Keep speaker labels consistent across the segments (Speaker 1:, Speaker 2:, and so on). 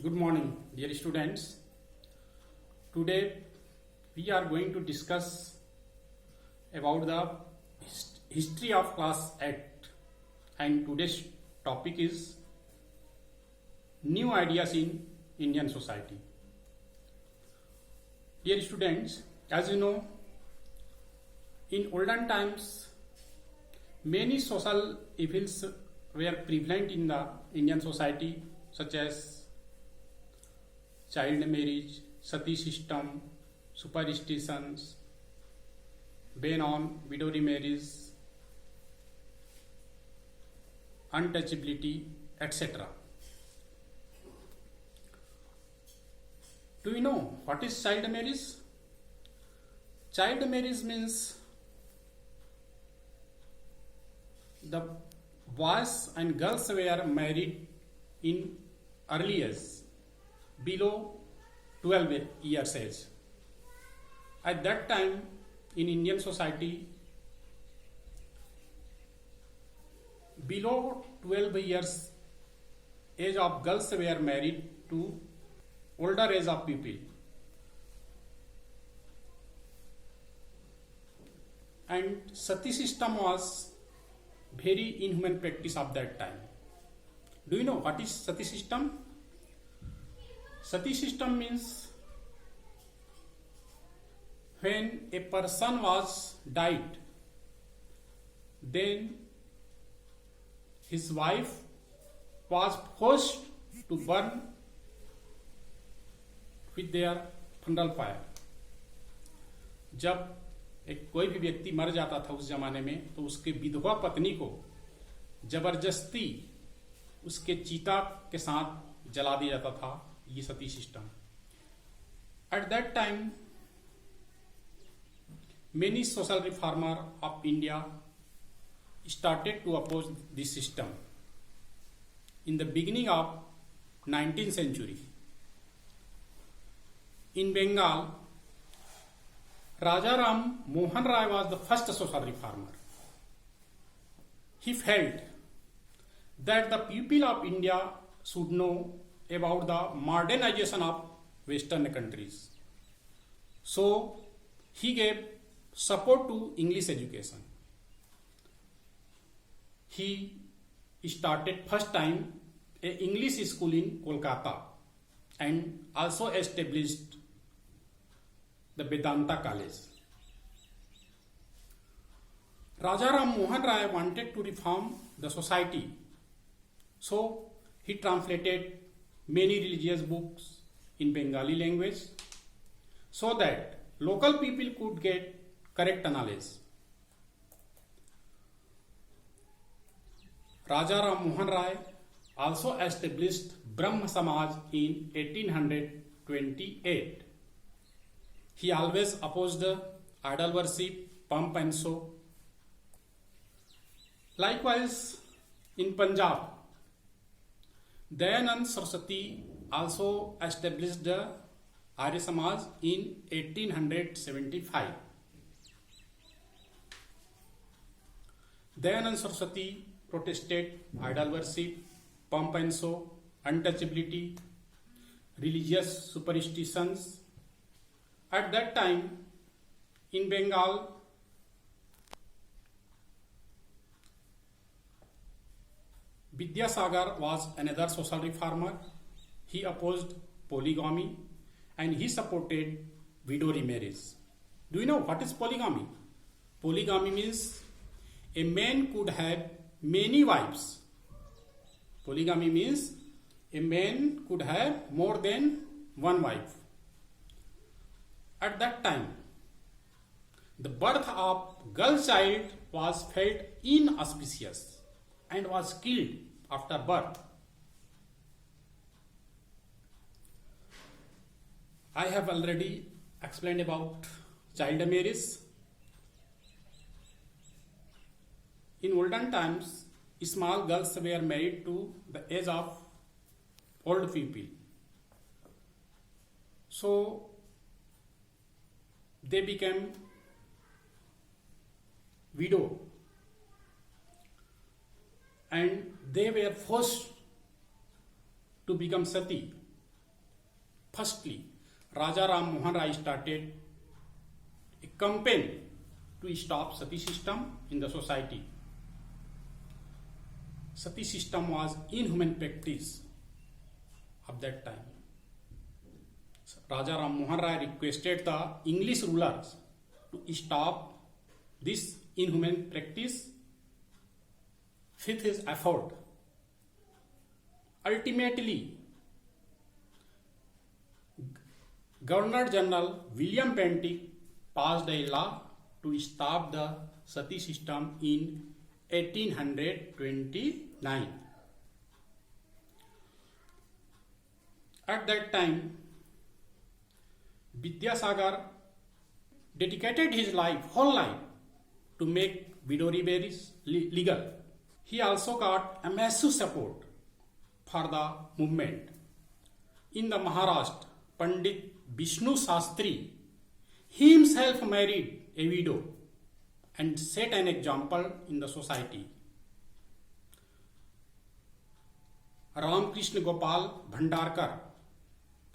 Speaker 1: Good morning, dear students. Today we are going to discuss about the history of class 8, and today's topic is new ideas in Indian society. Dear students, as you know, in olden times many social evils were prevalent in the Indian society, such as child marriage, sati system, superstitions, ban on widow remarriage, untouchability, etc. Do you know what is child marriage? Child marriage means the boys and girls were married in early age, below 12 years age. At that time in Indian society, below 12 years age of girls were married to older age of people, and sati system was very inhuman practice of that time. Do you know what is sati system? Sati system means when a person was died, then his wife was forced to burn with their funeral fire. जब एक कोई भी व्यक्ति मर जाता था उस जमाने में, तो उसके विधवा पत्नी को जबरदस्ती उसके चिता के साथ जला दिया जाता था. ये सती system. At that time, many social reformers of India started to oppose this system. In the beginning of 19th century, in Bengal, Raja Ram Mohan Rai was the first social reformer. He felt that the people of India should know about the modernization of Western countries. So he gave support to English education. He started first time a English school in Kolkata and also established the Vedanta College. Raja Ram Mohan Rai wanted to reform the society, so he translated many religious books in Bengali language so that local people could get correct knowledge. Raja Ram Mohan Rai also established Brahma Samaj in 1828. He always opposed idol worship, pump and show. Likewise, in Punjab, Dayanand Saraswati also established the Arya Samaj in 1875. Dayanand Saraswati protested idol worship, pump and show, untouchability, religious superstitions. At that time, in Bengal, Vidyasagar was another social reformer. He opposed polygamy and he supported widow remarriage. Do you know what is polygamy? Polygamy means a man could have many wives. Polygamy means a man could have more than one wife. At that time, the birth of girl child was felt inauspicious and was killed after birth. I have already explained about child marriage. In olden times, small girls were married to the age of old people. So they became widow and they were forced to become sati. Firstly, Raja Ram Mohan Rai started a campaign to stop sati system in the society. Sati system was inhuman practice of that time. Raja Ram Mohan Rai requested the English rulers to stop this inhuman practice with his effort. Ultimately, Governor General William Bentinck passed a law to stop the sati system in 1829. At that time, Vidyasagar dedicated his whole life to make widow remarriage legal. He also got a massive support for the movement. In the Maharashtra, Pandit Vishnu Shastri himself married a widow and set an example in the society. Ramkrishna Gopal Bhandarkar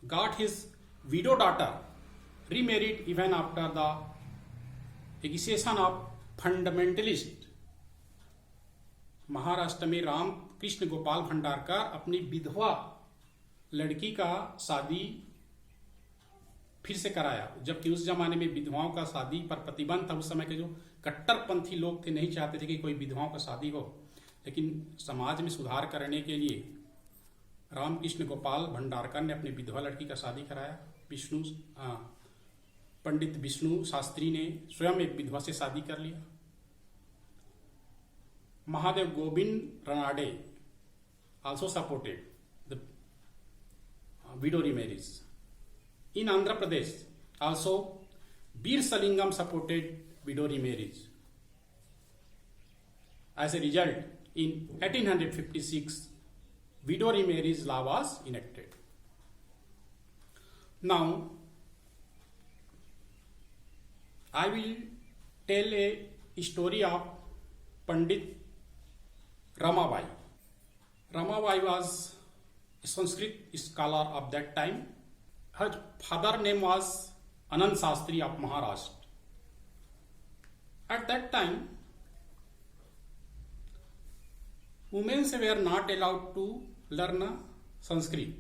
Speaker 1: got his widow daughter remarried even after the accusation of fundamentalist. Maharashtra में राम कृष्ण गोपाल भंडारकर अपनी विधवा लड़की का शादी फिर से कराया, जबकि उस जमाने में विधवाओं का शादी पर प्रतिबंध था। उस समय के जो कट्टरपंथी लोग थे नहीं चाहते थे कि कोई विधवाओं का शादी हो, लेकिन समाज में सुधार करने के लिए रामकृष्ण गोपाल भंडारकर ने अपनी विधवा लड़की का शादी कराया। पंडित विष्णु शास्त्री ने स्वयं एक विधवा से शादी कर लिया। Mahadev Govind Ranade also supported the widow remarriage. In Andhra Pradesh, also Bir Salingam supported widow remarriage. As a result, in 1856, widow remarriage law was enacted. Now, I will tell a story of Pandit Ramabai. Ramabai was a Sanskrit scholar of that time. Her father name was Anand Shastri of Maharashtra. At that time, women were not allowed to learn Sanskrit.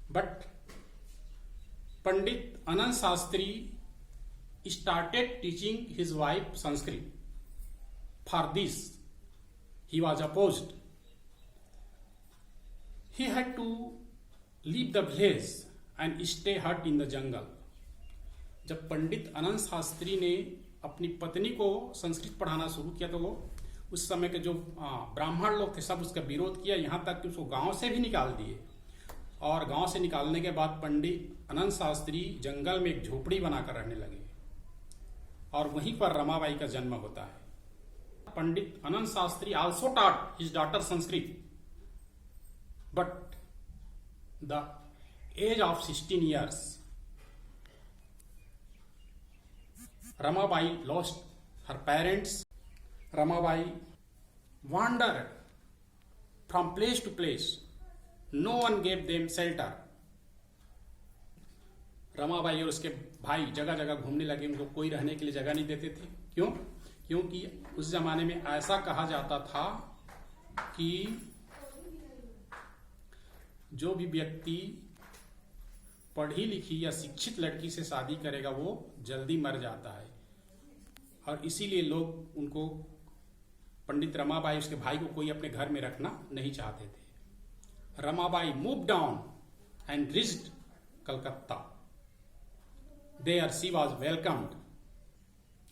Speaker 1: But Pandit Anand Shastri started teaching his wife Sanskrit. For this, he was opposed. He had to leave the village and stay hut in the jungle. जब पंडित अनंत शास्त्री ने अपनी पत्नी को संस्कृत पढ़ाना शुरू किया तो वो उस समय के जो ब्राह्मण लोग थे सब उसका विरोध किया, यहाँ तक कि उसको गांव से भी निकाल दिए। और गांव से निकालने के बाद पंडित अनंत शास्त्री जंगल में एक झोपड़ी बनाकर रहने लगे और वहीं पर रमाबाई का जन्म होता है। पंडित अनंत Shastri also taught his daughter Sanskrit, but the age of 16 years, Ramabai lost her parents. Ramabai wandered from place to place. No one gave them shelter. Ramabai और उसके भाई जगह जगह घूमने लगे, उनको कोई रहने के लिए जगह नहीं देते थे। क्यों? क्योंकि उस जमाने में ऐसा कहा जाता था कि जो भी व्यक्ति पढ़ी लिखी या शिक्षित लड़की से शादी करेगा वो जल्दी मर जाता है, और इसीलिए लोग उनको, पंडित रमाबाई उसके भाई को कोई अपने घर में रखना नहीं चाहते थे। Ramabai move down and reached Calcutta. There she was welcomed.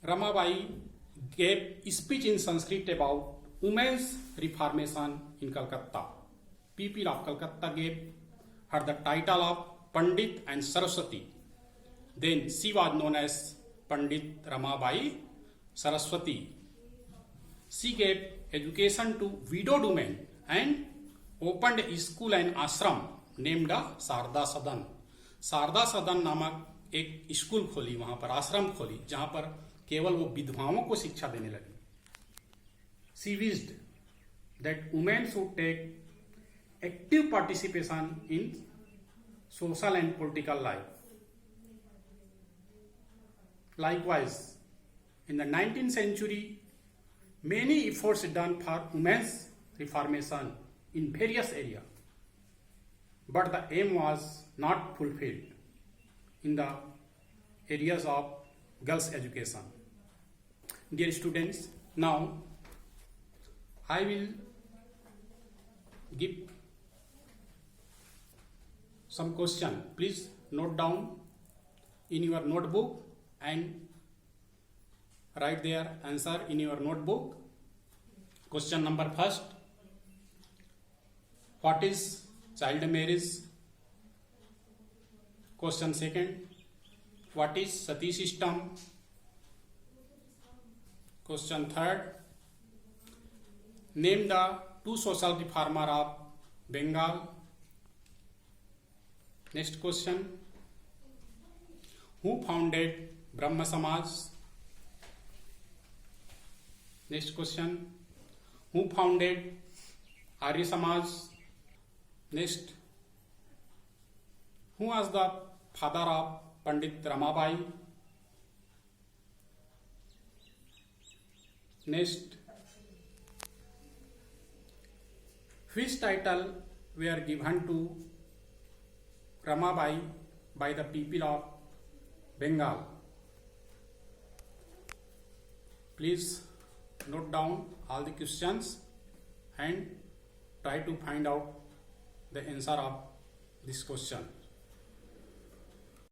Speaker 1: Ramabai gave speech in Sanskrit about women's reformation in Calcutta. People of Calcutta gave her the title of Pandit and Saraswati. Then she was known as Pandit Ramabai Saraswati. She gave education to widowed women and opened a school and ashram named Sarda Sadan. Sarda Sadan नामक एक school खोली, वहां पर आश्रम खोली जहां पर केवल वो विधवाओं को शिक्षा देने लगी। She wished that women should take active participation in social and political life. Likewise, in the 19th century, many efforts done for women's reformation in various areas, but the aim was not fulfilled in the areas of girls' education. Dear students, now I will give some question. Please note down in your notebook and write their answer in your notebook. Question number first: what is child marriage? Question second: what is sati system? Question third: name the two social reformer of Bengal. Next question: who founded Brahma Samaj? Next question: who founded Arya Samaj? Next: who was the father of Pandit Ramabai? Next: which title were given to Ramabai by the people of Bengal? Please note down all the questions and try to find out the answer of this question.